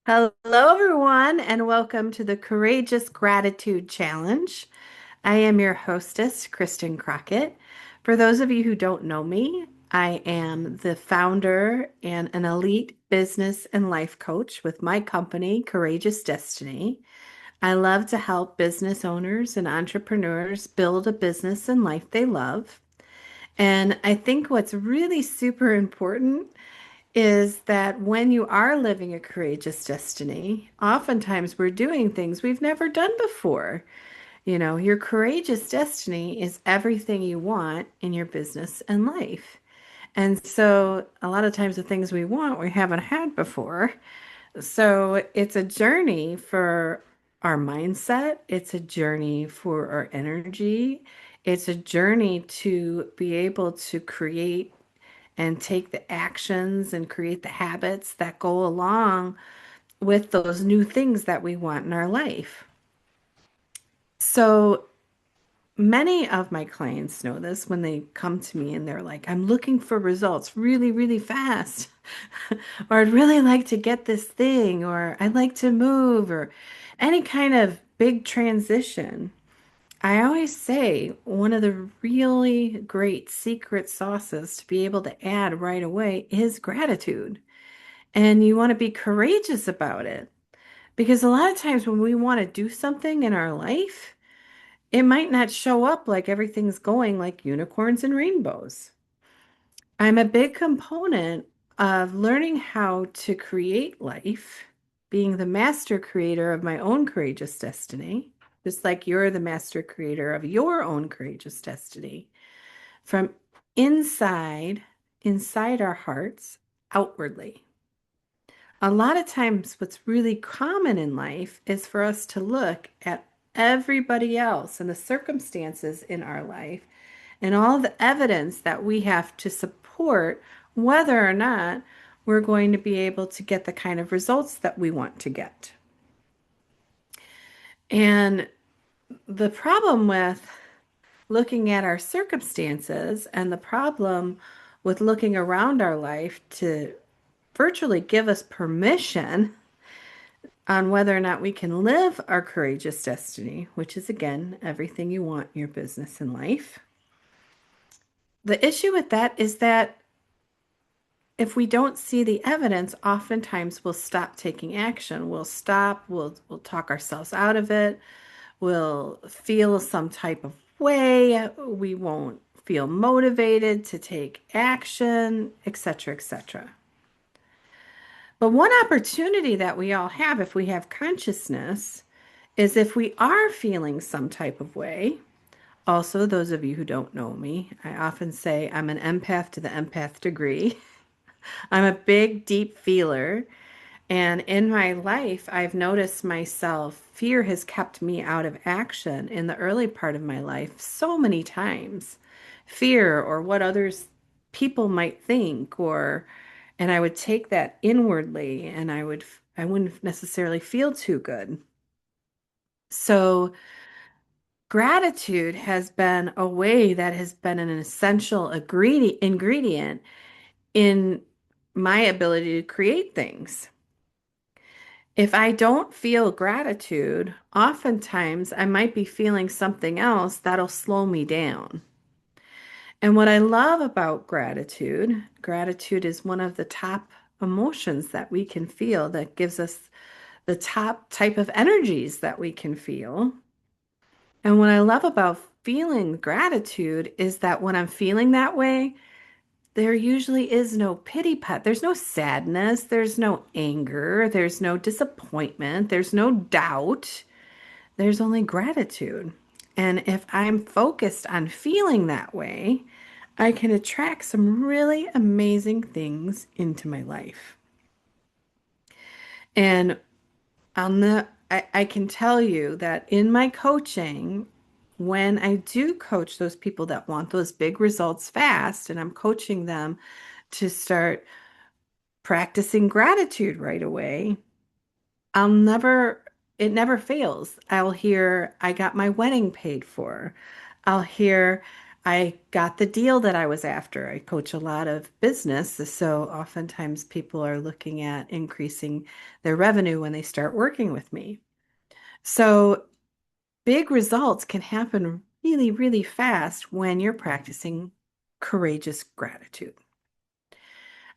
Hello, everyone, and welcome to the Courageous Gratitude Challenge. I am your hostess, Kristen Crockett. For those of you who don't know me, I am the founder and an elite business and life coach with my company, Courageous Destiny. I love to help business owners and entrepreneurs build a business and life they love. And I think what's really super important is that when you are living a courageous destiny, oftentimes we're doing things we've never done before. Your courageous destiny is everything you want in your business and life. And so, a lot of times, the things we want we haven't had before. So, it's a journey for our mindset, it's a journey for our energy, it's a journey to be able to create and take the actions and create the habits that go along with those new things that we want in our life. So many of my clients know this when they come to me and they're like, I'm looking for results really, really fast. Or I'd really like to get this thing, or I'd like to move, or any kind of big transition. I always say one of the really great secret sauces to be able to add right away is gratitude. And you want to be courageous about it. Because a lot of times when we want to do something in our life, it might not show up like everything's going like unicorns and rainbows. I'm a big component of learning how to create life, being the master creator of my own courageous destiny, just like you're the master creator of your own courageous destiny, from inside our hearts, outwardly. A lot of times, what's really common in life is for us to look at everybody else and the circumstances in our life and all the evidence that we have to support whether or not we're going to be able to get the kind of results that we want to get. And the problem with looking at our circumstances and the problem with looking around our life to virtually give us permission on whether or not we can live our courageous destiny, which is again everything you want in your business and life. The issue with that is that if we don't see the evidence, oftentimes we'll stop taking action. We'll talk ourselves out of it. We'll feel some type of way. We won't feel motivated to take action, etc., etc. But one opportunity that we all have if we have consciousness is if we are feeling some type of way. Also, those of you who don't know me, I often say I'm an empath to the empath degree. I'm a big, deep feeler. And in my life, I've noticed myself, fear has kept me out of action in the early part of my life so many times. Fear or what others, people might think, and I would take that inwardly and I wouldn't necessarily feel too good. So, gratitude has been a way that has been an essential ingredient in my ability to create things. If I don't feel gratitude, oftentimes I might be feeling something else that'll slow me down. And what I love about gratitude, gratitude is one of the top emotions that we can feel that gives us the top type of energies that we can feel. And what I love about feeling gratitude is that when I'm feeling that way, there usually is no pity pat. There's no sadness. There's no anger. There's no disappointment. There's no doubt. There's only gratitude. And if I'm focused on feeling that way, I can attract some really amazing things into my life. And I can tell you that in my coaching, when I do coach those people that want those big results fast, and I'm coaching them to start practicing gratitude right away, I'll never, it never fails. I'll hear, I got my wedding paid for. I'll hear, I got the deal that I was after. I coach a lot of business, so oftentimes people are looking at increasing their revenue when they start working with me. So big results can happen really, really fast when you're practicing courageous gratitude.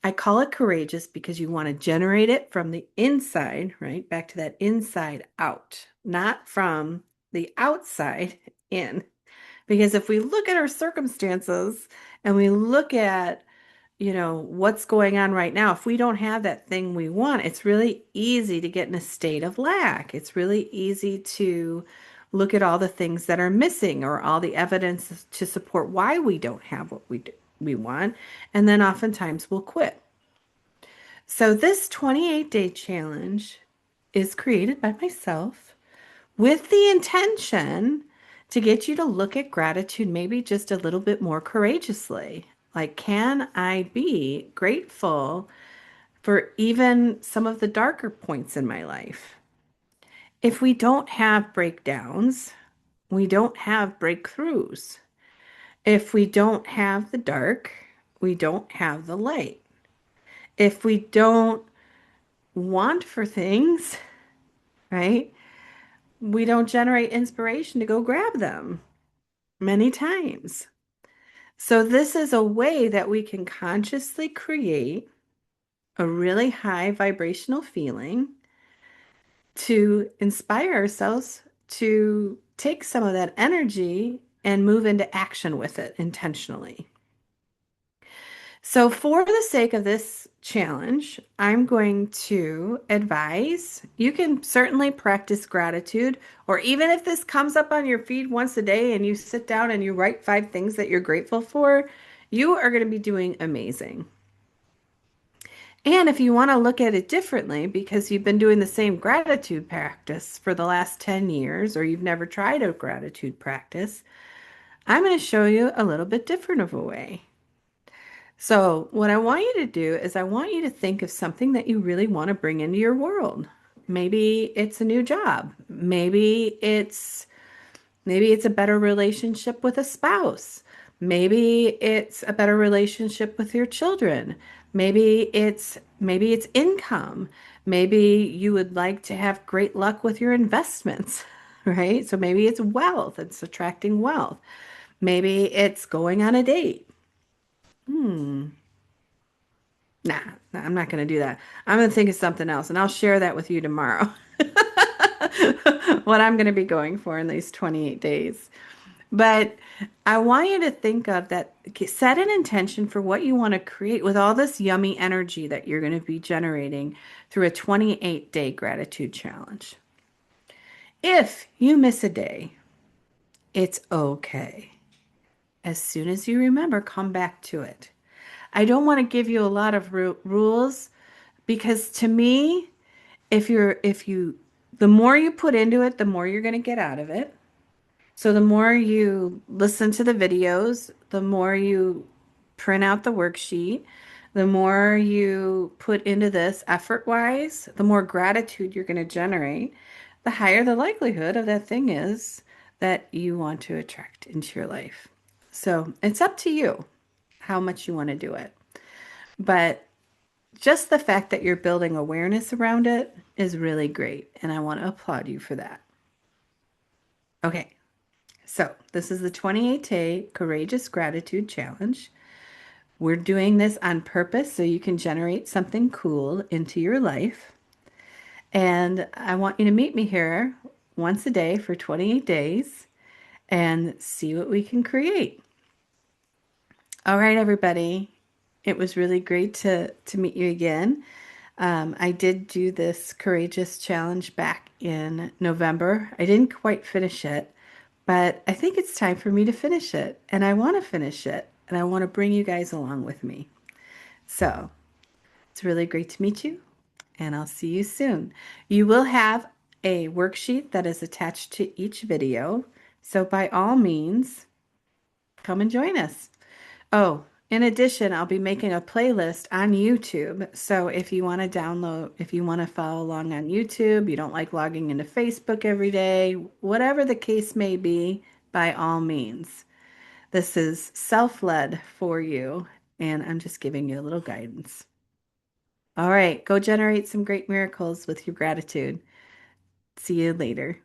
I call it courageous because you want to generate it from the inside, right? Back to that inside out, not from the outside in. Because if we look at our circumstances and we look at, what's going on right now, if we don't have that thing we want, it's really easy to get in a state of lack. It's really easy to look at all the things that are missing or all the evidence to support why we don't have what we want, and then oftentimes we'll quit. So this 28-day challenge is created by myself with the intention to get you to look at gratitude maybe just a little bit more courageously. Like, can I be grateful for even some of the darker points in my life? If we don't have breakdowns, we don't have breakthroughs. If we don't have the dark, we don't have the light. If we don't want for things, right, we don't generate inspiration to go grab them many times. So, this is a way that we can consciously create a really high vibrational feeling to inspire ourselves to take some of that energy and move into action with it intentionally. So, for the sake of this challenge, I'm going to advise you can certainly practice gratitude, or even if this comes up on your feed once a day and you sit down and you write 5 things that you're grateful for, you are going to be doing amazing. And if you want to look at it differently because you've been doing the same gratitude practice for the last 10 years, or you've never tried a gratitude practice, I'm going to show you a little bit different of a way. So, what I want you to do is I want you to think of something that you really want to bring into your world. Maybe it's a new job. Maybe it's a better relationship with a spouse. Maybe it's a better relationship with your children. Maybe it's income. Maybe you would like to have great luck with your investments, right? So maybe it's wealth, it's attracting wealth. Maybe it's going on a date. Hmm. Nah, I'm not going to do that. I'm going to think of something else and I'll share that with you tomorrow. What I'm going to be going for in these 28 days. But I want you to think of that, set an intention for what you want to create with all this yummy energy that you're going to be generating through a 28-day gratitude challenge. If you miss a day, it's okay. As soon as you remember, come back to it. I don't want to give you a lot of rules because to me, the more you put into it, the more you're going to get out of it. So the more you listen to the videos, the more you print out the worksheet, the more you put into this effort-wise, the more gratitude you're going to generate, the higher the likelihood of that thing is that you want to attract into your life. So it's up to you how much you want to do it. But just the fact that you're building awareness around it is really great, and I want to applaud you for that. Okay. So, this is the 28-day Courageous Gratitude Challenge. We're doing this on purpose so you can generate something cool into your life. And I want you to meet me here once a day for 28 days and see what we can create. All right, everybody. It was really great to meet you again. I did do this Courageous Challenge back in November. I didn't quite finish it. But I think it's time for me to finish it, and I want to finish it, and I want to bring you guys along with me. So it's really great to meet you, and I'll see you soon. You will have a worksheet that is attached to each video. So by all means, come and join us. Oh, in addition, I'll be making a playlist on YouTube. So if you want to download, if you want to follow along on YouTube, you don't like logging into Facebook every day, whatever the case may be, by all means. This is self-led for you, and I'm just giving you a little guidance. All right, go generate some great miracles with your gratitude. See you later.